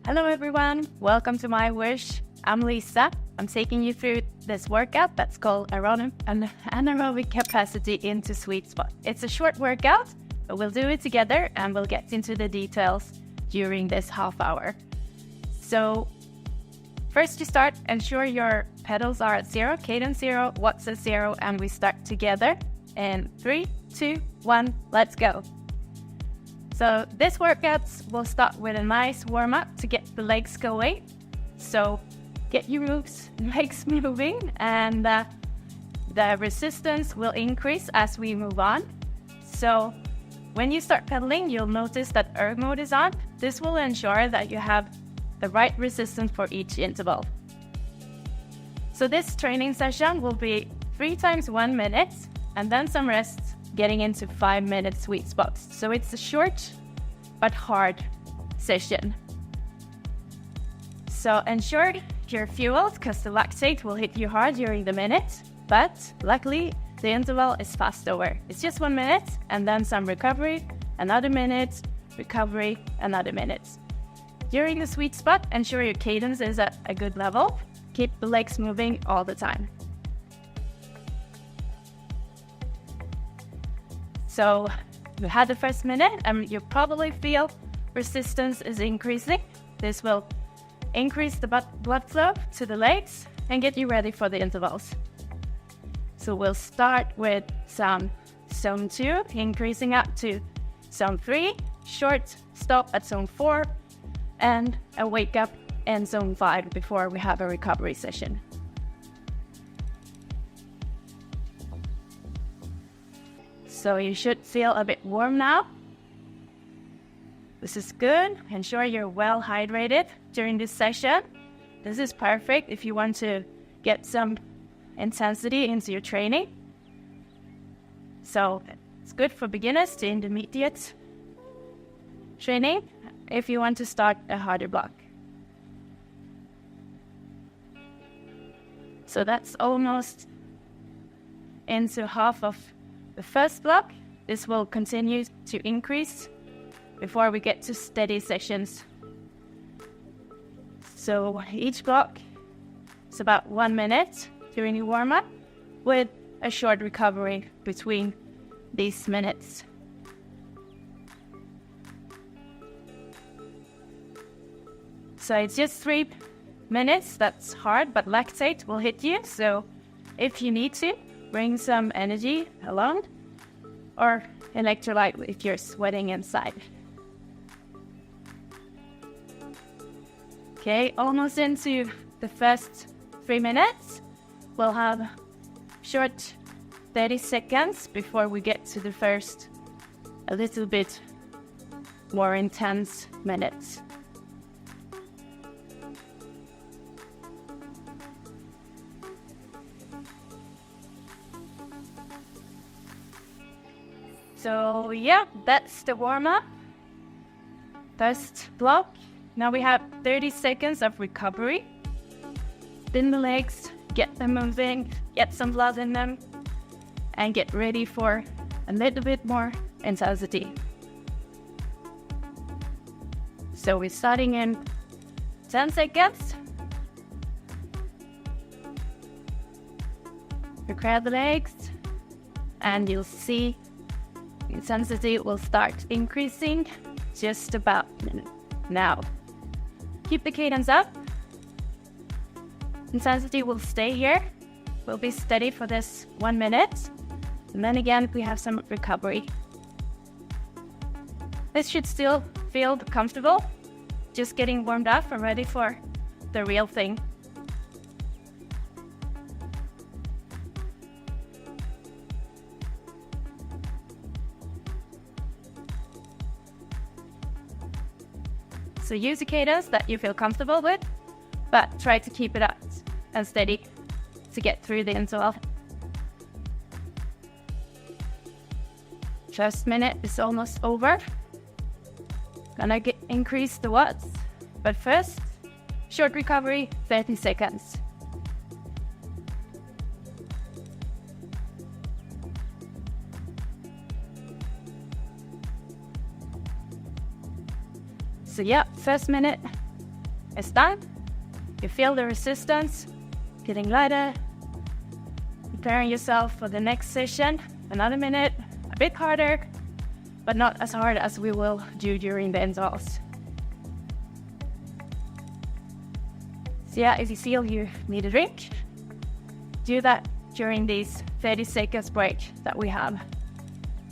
Hello everyone, welcome to MyWhoosh. I'm Lisa. I'm taking you through this workout that's called Anaerobic capacity into Sweetspot. It's a short workout, but we'll do it together and we'll get into the details during this half hour. So first you start, ensure your pedals are at 0, cadence 0, watts at 0, and we start together in 3, 2, 1, let's go. So this workout will start with a nice warm-up to get the legs going. So get your legs moving, and the resistance will increase as we move on. So when you start pedaling, you'll notice that erg mode is on. This will ensure that you have the right resistance for each interval. So this training session will be 3 times 1 minute and then some rest, getting into 5-minute sweet spots. So it's a short but hard session. So ensure you're fueled because the lactate will hit you hard during the minute, but luckily the interval is fast over. It's just 1 minute and then some recovery, another minute, recovery, another minute. During the sweet spot, ensure your cadence is at a good level. Keep the legs moving all the time. So you had the first minute and you probably feel resistance is increasing. This will increase the blood flow to the legs and get you ready for the intervals. So we'll start with some zone 2, increasing up to zone 3, short stop at zone 4, and a wake up in zone 5 before we have a recovery session. So you should feel a bit warm now. This is good. Ensure you're well hydrated during this session. This is perfect if you want to get some intensity into your training. So it's good for beginners to intermediate training if you want to start a harder block. So that's almost into half of the first block. This will continue to increase before we get to steady sessions. So each block is about 1 minute during your warm-up with a short recovery between these minutes. So it's just 3 minutes. That's hard, but lactate will hit you. So if you need to, bring some energy along or electrolyte if you're sweating inside. Okay, almost into the first 3 minutes. We'll have short 30 seconds before we get to the first a little bit more intense minutes. So yeah, that's the warm-up. First block. Now we have 30 seconds of recovery. Thin the legs, get them moving, get some blood in them, and get ready for a little bit more intensity. So we're starting in 10 seconds. Prepare the legs, and you'll see intensity will start increasing just about now. Keep the cadence up. Intensity will stay here. We'll be steady for this 1 minute. And then again, we have some recovery. This should still feel comfortable. Just getting warmed up and ready for the real thing. So use a cadence that you feel comfortable with, but try to keep it up and steady to get through the interval. First minute is almost over. Gonna increase the watts, but first, short recovery, 30 seconds. So yeah, first minute is done. You feel the resistance getting lighter, preparing yourself for the next session. Another minute, a bit harder, but not as hard as we will do during the intervals. So yeah, if you feel you need a drink, do that during these 30 seconds break that we have.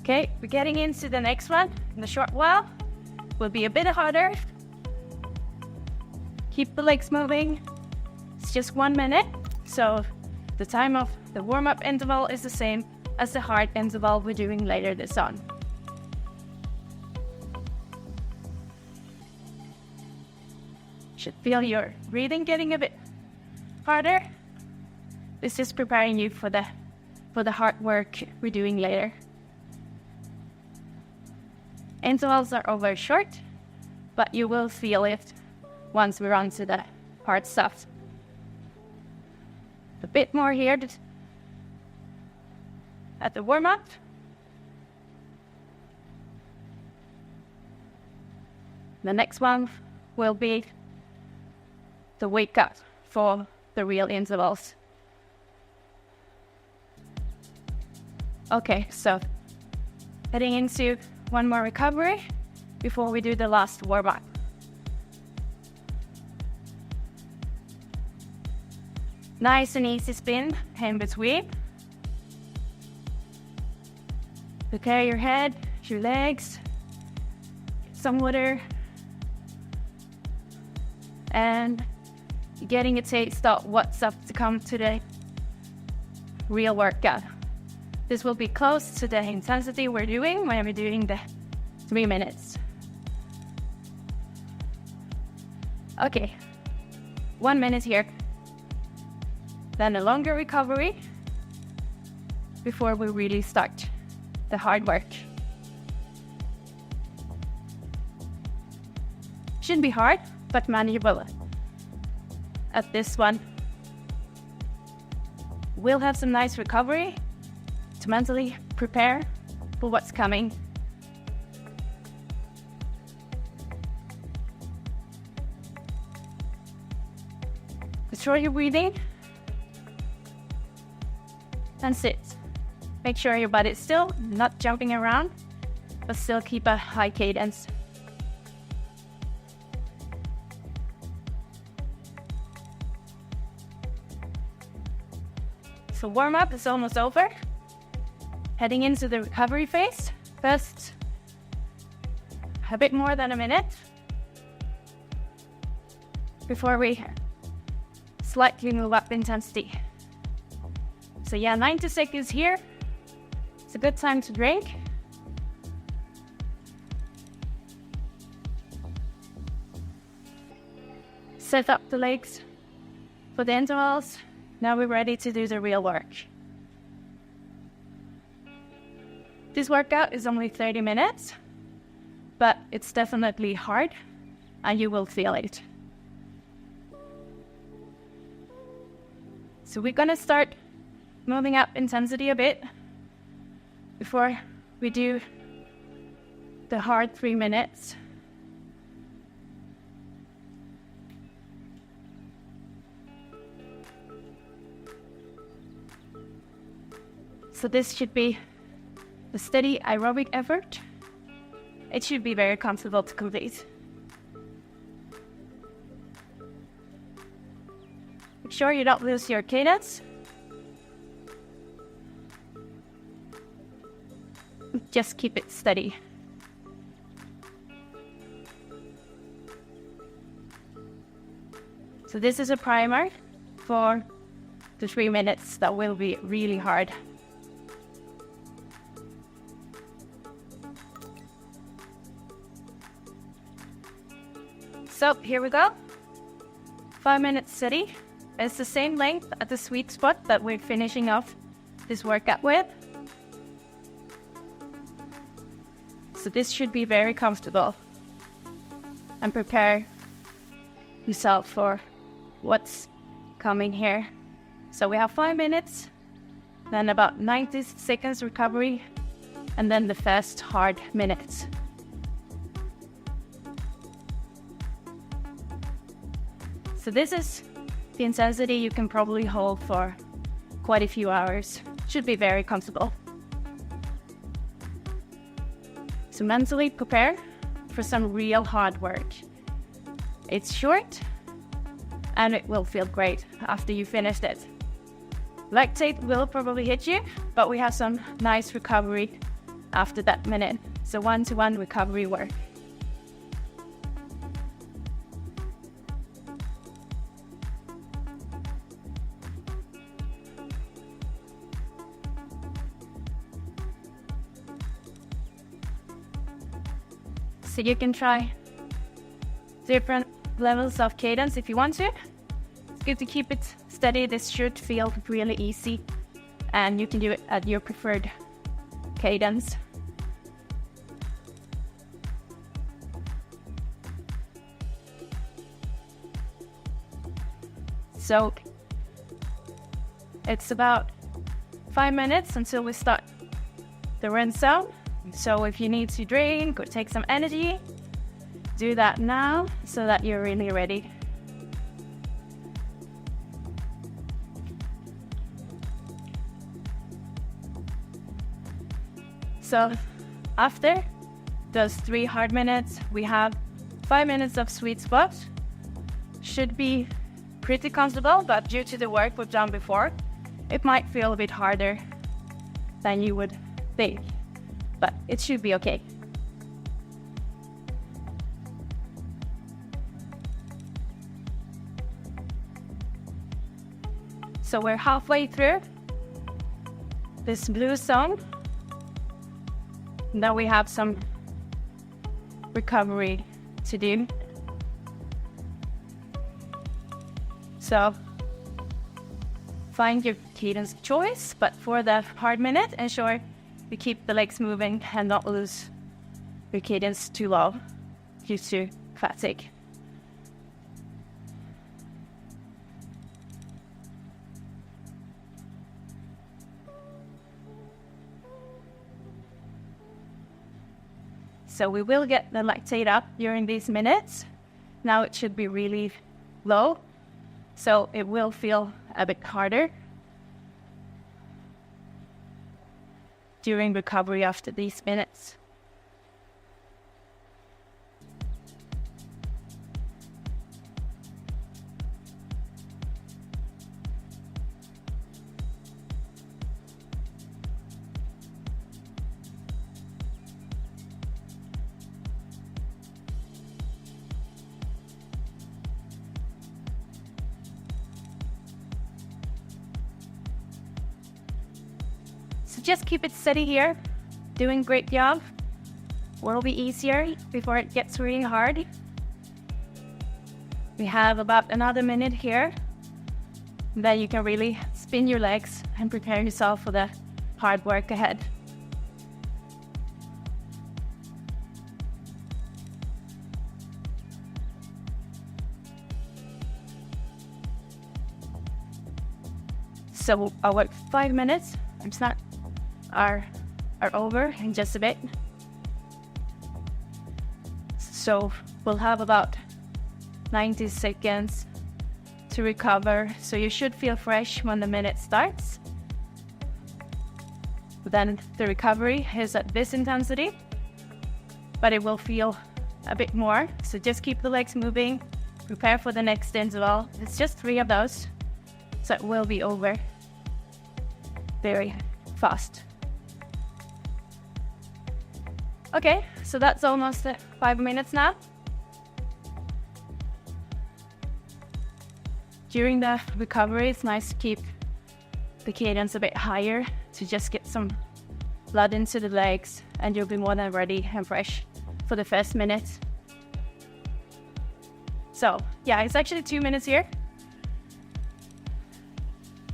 Okay, we're getting into the next one in a short while. Will be a bit harder. Keep the legs moving. It's just 1 minute, so the time of the warm-up interval is the same as the hard interval we're doing later this on. Should feel your breathing getting a bit harder. This is preparing you for the hard work we're doing later. Intervals are over short, but you will feel it once we're on to the hard stuff. A bit more here at the warm-up. The next one will be the wake up for the real intervals. Okay, so heading into one more recovery before we do the last warm-up. Nice and easy spin in between. Prepare your head, your legs, some water, and getting a taste of what's up to come to the real workout. This will be close to the intensity we're doing when we're doing the 3 minutes. Okay, 1 minute here. Then a longer recovery before we really start the hard work. Shouldn't be hard, but manageable. At this one, we'll have some nice recovery to mentally prepare for what's coming. Control your breathing and sit. Make sure your body's still, not jumping around, but still keep a high cadence. So warm-up is almost over. Heading into the recovery phase. First, a bit more than a minute before we slightly move up intensity. So yeah, 90 seconds here. It's a good time to drink. Set up the legs for the intervals. Now we're ready to do the real work. This workout is only 30 minutes, but it's definitely hard and you will feel it. So we're gonna start moving up intensity a bit before we do the hard 3 minutes. So this should be a steady aerobic effort. It should be very comfortable to complete. Make sure you don't lose your cadence. Just keep it steady. So this is a primer for the 3 minutes that will be really hard. So here we go. 5 minutes steady. It's the same length at the sweet spot that we're finishing off this workout with. So this should be very comfortable. And prepare yourself for what's coming here. So we have 5 minutes, then about 90 seconds recovery, and then the first hard minutes. So this is the intensity you can probably hold for quite a few hours. Should be very comfortable. So mentally prepare for some real hard work. It's short and it will feel great after you finished it. Lactate will probably hit you, but we have some nice recovery after that minute. So one-to-one recovery work. So you can try different levels of cadence if you want to. It's good to keep it steady. This should feel really easy, and you can do it at your preferred cadence. So it's about 5 minutes until we start the rinse zone. So if you need to drink or take some energy, do that now so that you're really ready. So after those 3 hard minutes, we have 5 minutes of Sweetspot. Should be pretty comfortable, but due to the work we've done before, it might feel a bit harder than you would think, but it should be okay. So we're halfway through this blue zone. Now we have some recovery to do. So find your cadence choice, but for the hard minute, ensure you keep the legs moving and not lose your cadence too low due to fatigue. So we will get the lactate up during these minutes. Now it should be really low, so it will feel a bit harder during recovery after these minutes. So just keep it steady here, doing great job. Will be easier before it gets really hard. We have about another minute here. Then you can really spin your legs and prepare yourself for the hard work ahead. So our 5 minutes, it's not are over in just a bit. So we'll have about 90 seconds to recover. So you should feel fresh when the minute starts. Then the recovery is at this intensity, but it will feel a bit more. So just keep the legs moving, prepare for the next interval. It's just 3 of those, so it will be over very fast. Okay, so that's almost 5 minutes now. During the recovery, it's nice to keep the cadence a bit higher to just get some blood into the legs, and you'll be more than ready and fresh for the first minute. So yeah, it's actually 2 minutes here.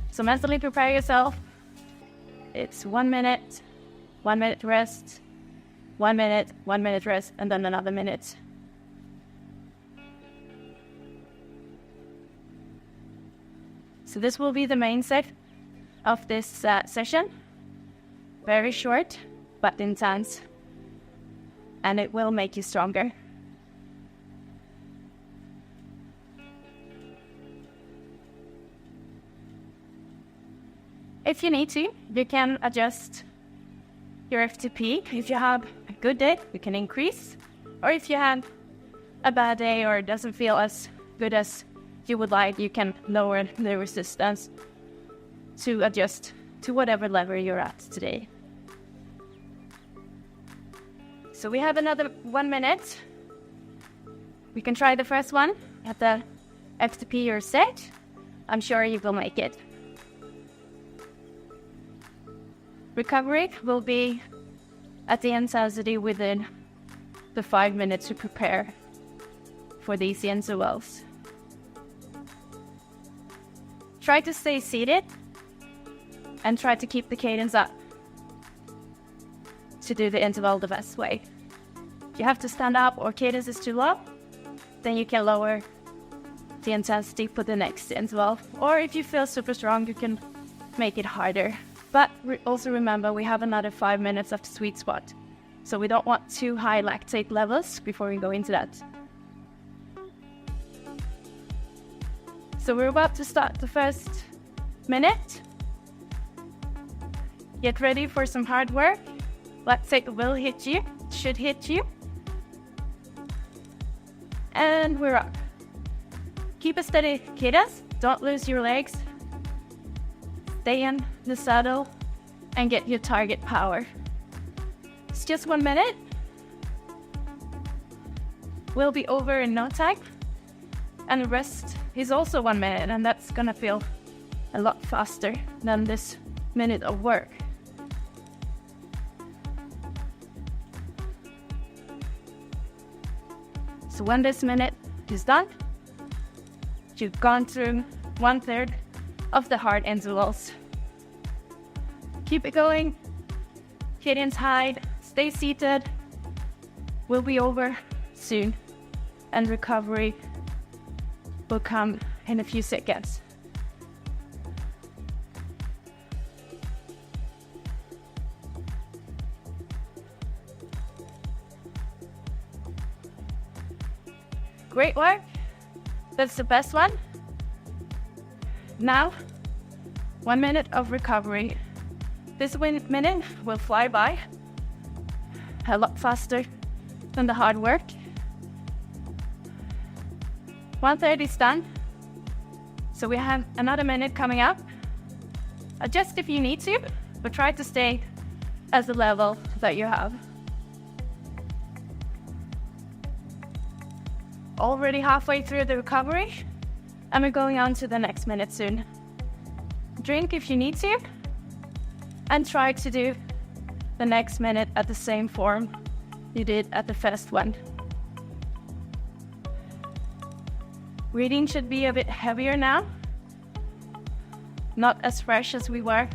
So mentally prepare yourself. It's 1 minute, 1 minute rest, 1 minute, 1 minute rest, and then another minute. So this will be the main set of this session. Very short, but intense. And it will make you stronger. If you need to, you can adjust your FTP. If you have a good day, you can increase. Or if you had a bad day or it doesn't feel as good as you would like, you can lower the resistance to adjust to whatever level you're at today. So we have another 1 minute. We can try the first one at the FTP you're set. I'm sure you will make it. Recovery will be at the intensity within the 5 minutes to prepare for these intervals. Try to stay seated and try to keep the cadence up to do the interval the best way. If you have to stand up or cadence is too low, then you can lower the intensity for the next interval. Or if you feel super strong, you can make it harder. But also remember, we have another 5 minutes of the sweet spot. So we don't want too high lactate levels before we go into that. So we're about to start the first minute. Get ready for some hard work. Lactate will hit you, should hit you. And we're up. Keep a steady cadence, don't lose your legs. Stay in the saddle and get your target power. It's just 1 minute. We'll be over in no time. And the rest is also 1 minute, and that's gonna feel a lot faster than this minute of work. So when this minute is done, you've gone through 1/3 of the hard intervals. Keep it going, cadence high, stay seated. We'll be over soon, and recovery will come in a few seconds. Great work. That's the best one. Now, 1 minute of recovery. This minute will fly by a lot faster than the hard work. 1/3 is done. So we have another minute coming up. Adjust if you need to, but try to stay at the level that you have. Already halfway through the recovery, and we're going on to the next minute soon. Drink if you need to, and try to do the next minute at the same form you did at the first one. Breathing should be a bit heavier now, not as fresh as we were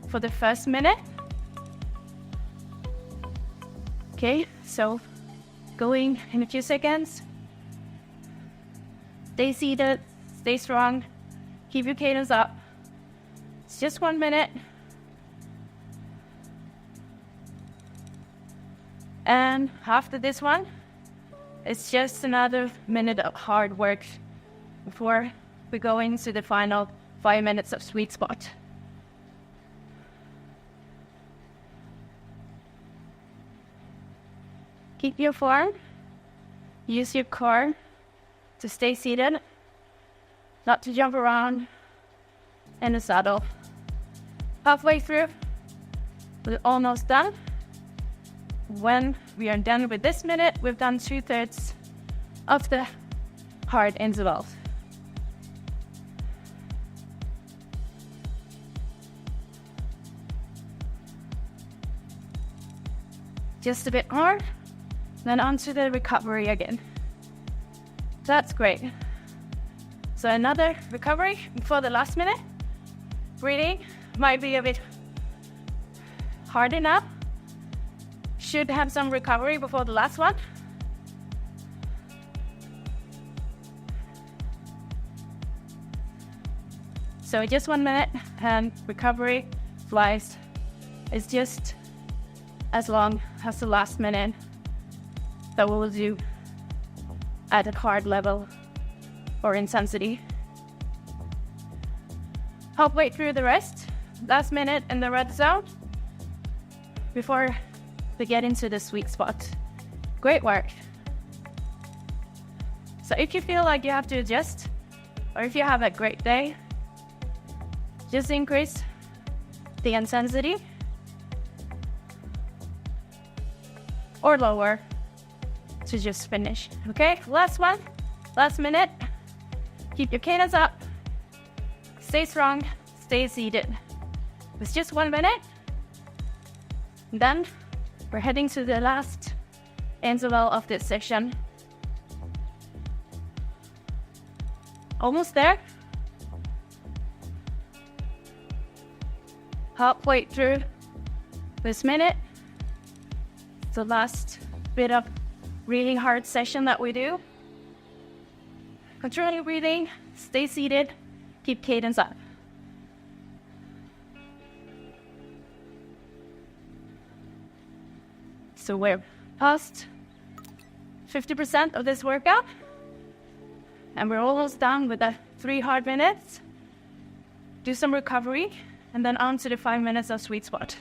for the first minute. Okay, so going in a few seconds. Stay seated, stay strong, keep your cadence up. It's just 1 minute. And after this one, it's just another minute of hard work before we go into the final 5 minutes of sweet spot. Keep your form, use your core to stay seated, not to jump around in the saddle. Halfway through, we're almost done. When we are done with this minute, we've done 2/3 of the hard intervals. Just a bit more, then onto the recovery again. That's great. So another recovery before the last minute. Breathing might be a bit hard enough. Should have some recovery before the last one. So just 1 minute, and recovery flies is just as long as the last minute that we will do at a hard level or intensity. Halfway through the rest, last minute in the red zone before we get into the sweet spot. Great work. So if you feel like you have to adjust, or if you have a great day, just increase the intensity or lower to just finish. Okay, last one, last minute. Keep your cadence up, stay strong, stay seated. It's just 1 minute. Then we're heading to the last interval of this session. Almost there. Halfway through this minute. It's the last bit of really hard session that we do. Control your breathing, stay seated, keep cadence up. So we're past 50% of this workout, and we're almost done with the 3 hard minutes. Do some recovery, and then on to the 5 minutes of sweet spot.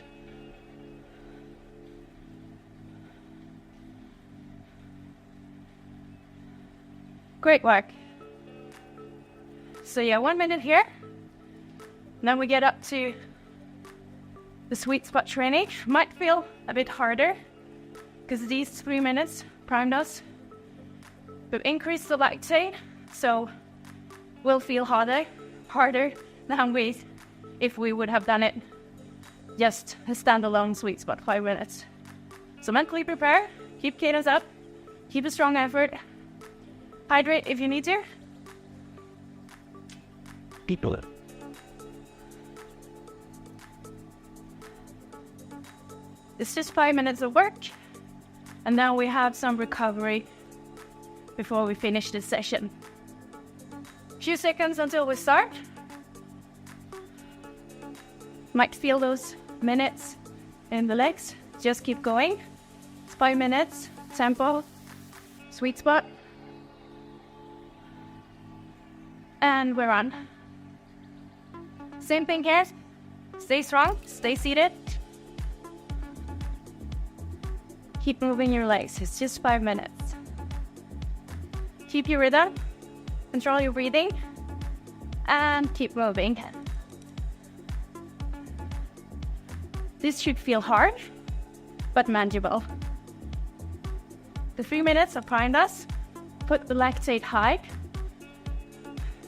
Great work. So yeah, 1 minute here. Then we get up to the sweet spot training. Might feel a bit harder because these 3 minutes primed us. We've increased the lactate, so we'll feel harder than if we would have done it just a standalone sweet spot 5 minutes. So mentally prepare, keep cadence up, keep a strong effort, hydrate if you need to. People. It's just 5 minutes of work, and now we have some recovery before we finish this session. Few seconds until we start. Might feel those minutes in the legs. Just keep going. It's 5 minutes, tempo, sweet spot. And we're on. Same thing here. Stay strong, stay seated. Keep moving your legs. It's just 5 minutes. Keep your rhythm, control your breathing, and keep moving. This should feel hard, but manageable. The 3 minutes are behind us. Put the lactate high,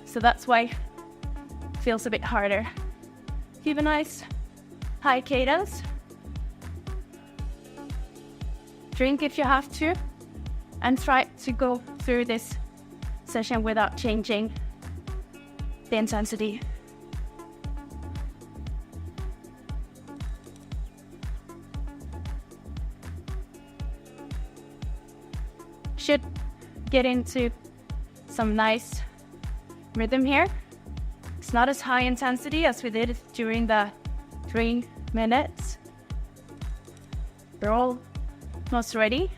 so that's why it feels a bit harder. Keep a nice high cadence. Drink if you have to, and try to go through this session without changing the intensity. Should get into some nice rhythm here. It's not as high intensity as we did during the 3 minutes. We're almost ready.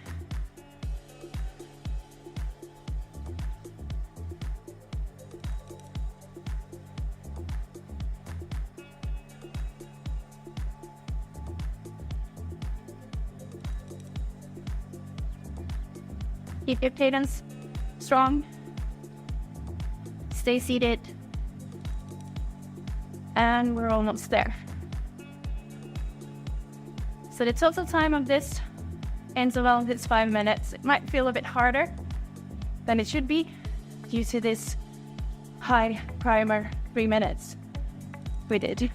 Keep your cadence strong. Stay seated. And we're almost there. So the total time of this interval is 5 minutes. It might feel a bit harder than it should be due to this high primer 3 minutes we did.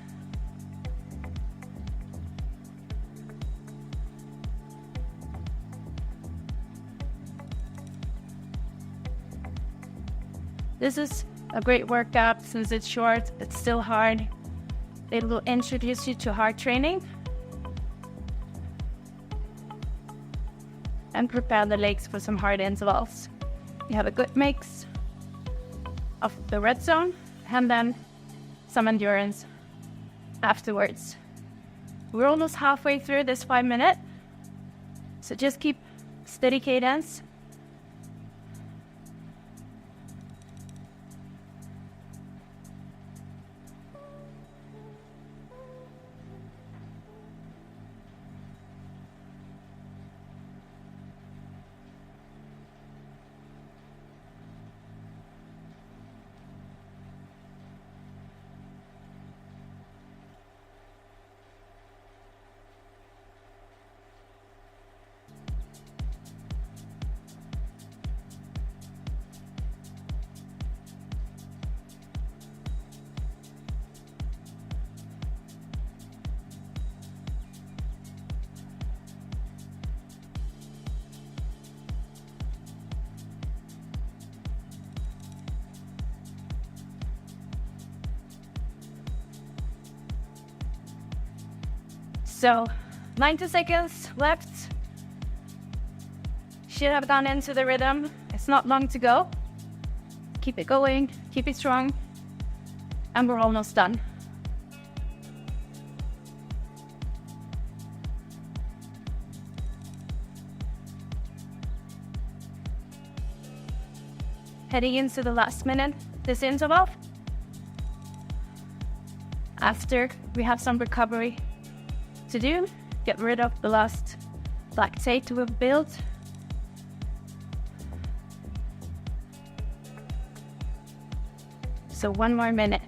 This is a great workout since it's short, it's still hard. It will introduce you to hard training and prepare the legs for some hard intervals. You have a good mix of the red zone and then some endurance afterwards. We're almost halfway through this 5 minute, so just keep steady cadence. So 90 seconds left. Should have gone into the rhythm. It's not long to go. Keep it going, keep it strong, and we're almost done. Heading into the last minute, this interval. After we have some recovery to do, get rid of the last lactate we've built. So 1 more minute.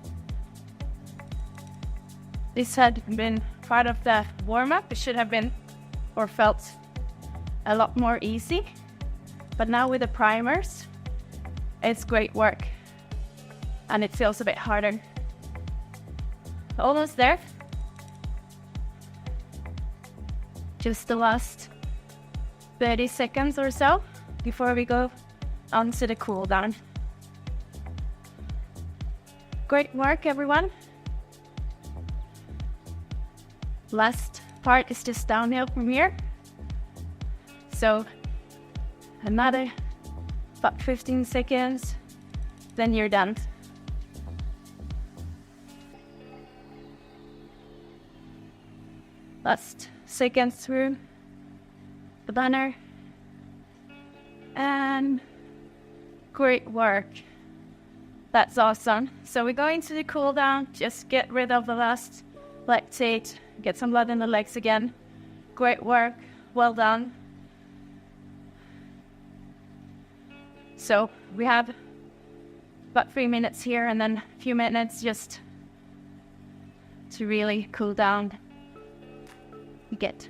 This had been part of the warm-up. It should have been or felt a lot more easy. But now with the primers, it's great work. And it feels a bit harder. Almost there. Just the last 30 seconds or so before we go on to the cool down. Great work, everyone. Last part is just downhill from here. So another about 15 seconds, then you're done. Last seconds through the banner. And great work. That's awesome. So we're going to the cool down. Just get rid of the last lactate. Get some blood in the legs again. Great work. Well done. So we have about 3 minutes here and then a few minutes just to really cool down. Get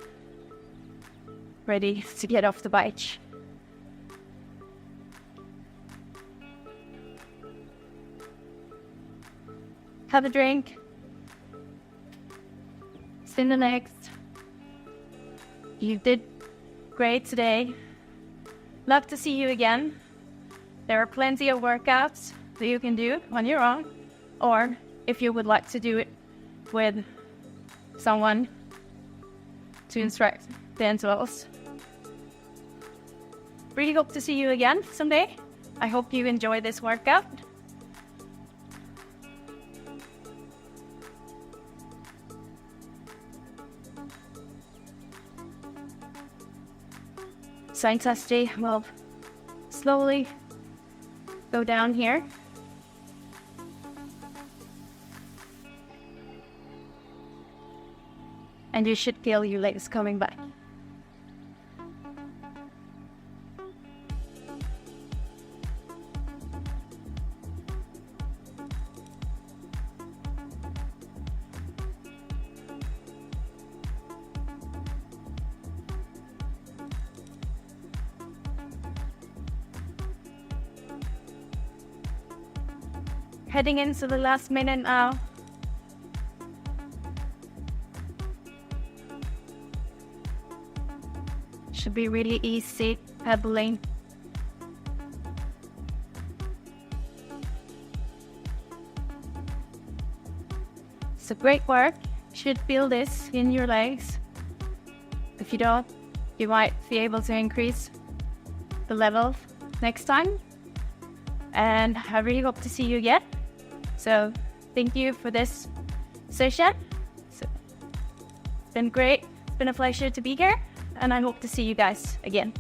ready to get off the bike. Have a drink. Spin the legs. You did great today. Love to see you again. There are plenty of workouts that you can do on your own, or if you would like to do it with someone to instruct the intervals. Really hope to see you again someday. I hope you enjoy this workout. Fantastic. Well, slowly go down here. And you should feel your legs coming back. Heading into the last minute now. Should be really easy pedaling. So great work. Should feel this in your legs. If you don't, you might be able to increase the level next time. And I really hope to see you again. So thank you for this session. It's been great. It's been a pleasure to be here. And I hope to see you guys again.